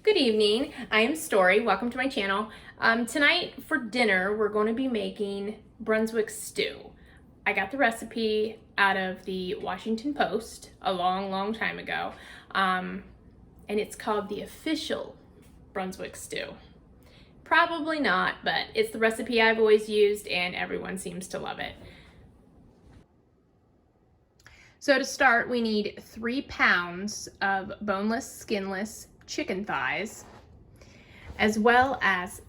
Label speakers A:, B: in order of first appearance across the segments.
A: Good evening, I am Story. Welcome to my channel. Tonight for dinner, we're going to be making Brunswick Stew. I got the recipe out of the Washington Post a long time ago, and it's called the official Brunswick Stew. Probably not, but it's the recipe I've always used and everyone seems to love it. So to start, we need 3 pounds of boneless, skinless chicken thighs, as well as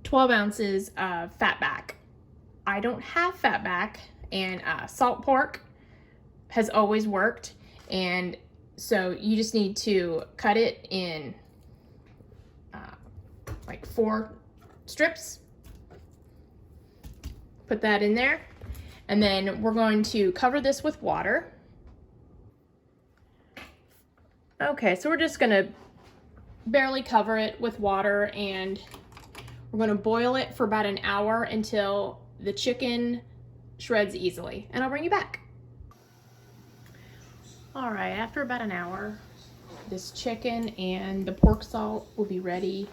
A: 12 ounces of Fatback. I don't have Fatback, and salt pork has always worked, and so you just need to cut it in like 4 strips. Put that in there, and then we're going to cover this with water. Okay, so we're just gonna barely cover it with water, and we're gonna boil it for about an hour until the chicken shreds easily, and I'll bring you back. All right, after about an hour, this chicken and the pork salt will be ready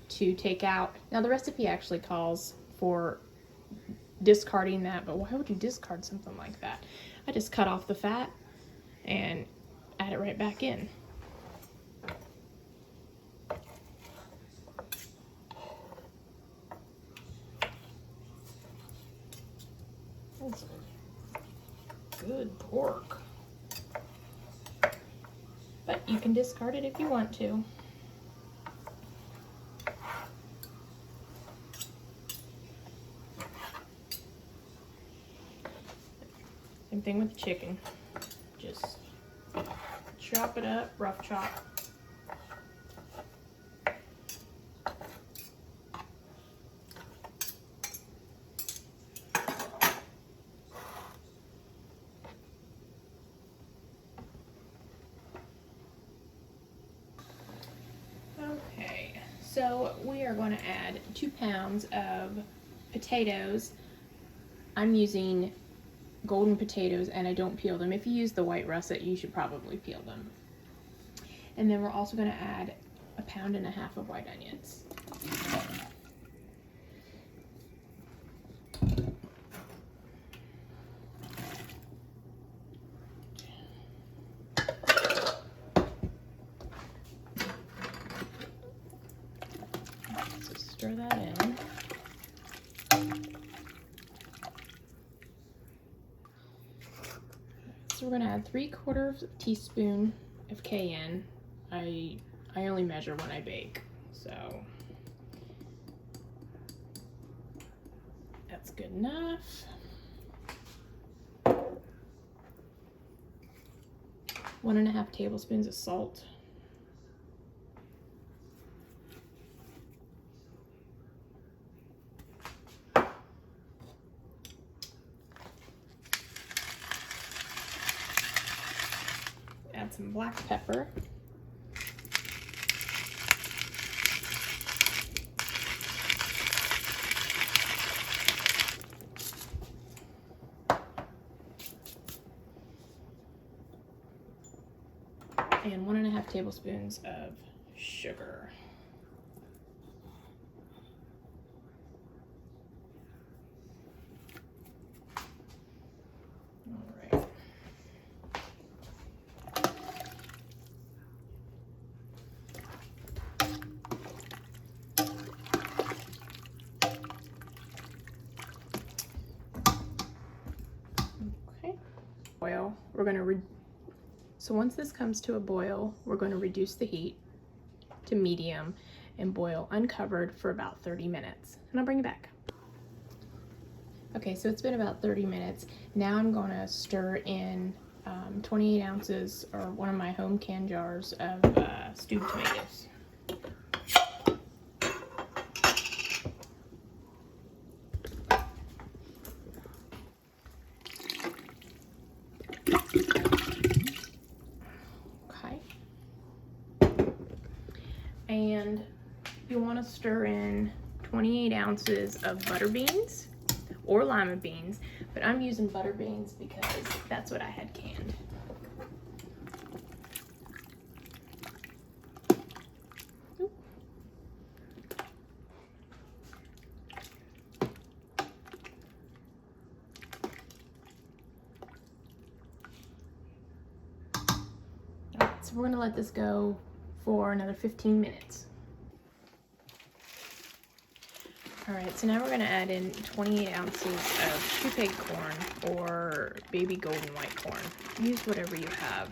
A: to take out. Now the recipe actually calls for discarding that, but why would you discard something like that? I just cut off the fat and add it right back in. That's good pork. But you can discard it if you want to. Same thing with the chicken. Just chop it up, rough chop. Okay, so we are going to add 2 pounds of potatoes. I'm using golden potatoes and I don't peel them. If you use the white russet, you should probably peel them. And then we're also going to add 1.5 pounds of white onions. So stir that in. So we're gonna add 3/4 teaspoon of cayenne. I only measure when I bake, so that's good enough. 1.5 tablespoons of salt. Add some black pepper. And 1.5 tablespoons of sugar. Boil. So once this comes to a boil, we're going to reduce the heat to medium and boil uncovered for about 30 minutes. And I'll bring you back. Okay, so it's been about 30 minutes. Now I'm going to stir in 28 ounces or one of my home canned jars of stewed tomatoes. And you want to stir in 28 ounces of butter beans or lima beans, but I'm using butter beans because that's what I had canned. so we're gonna let this go for another 15 minutes. All right, so now we're gonna add in 28 ounces of shoe peg corn or baby golden white corn. Use whatever you have.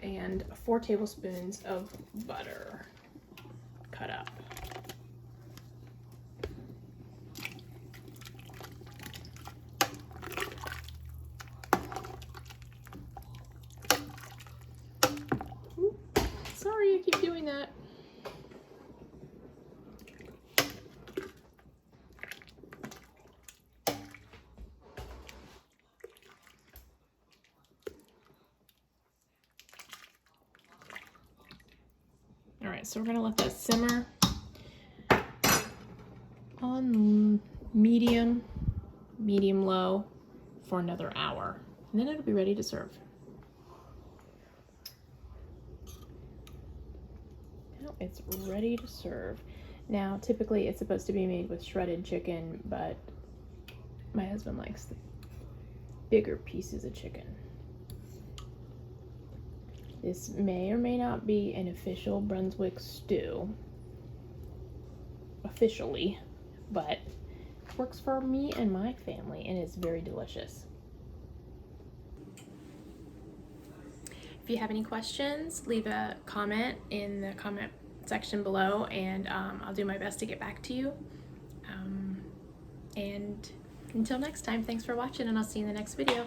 A: And 4 tablespoons of butter cut up. Ooh, sorry, I keep doing that. All right, so we're gonna let that simmer on medium low for another hour, and then it'll be ready to serve. Now it's ready to serve. Now, typically it's supposed to be made with shredded chicken, but my husband likes the bigger pieces of chicken. This may or may not be an official Brunswick stew, officially, but it works for me and my family, and it's very delicious. If you have any questions, leave a comment in the comment section below, and I'll do my best to get back to you. And until next time, thanks for watching, and I'll see you in the next video.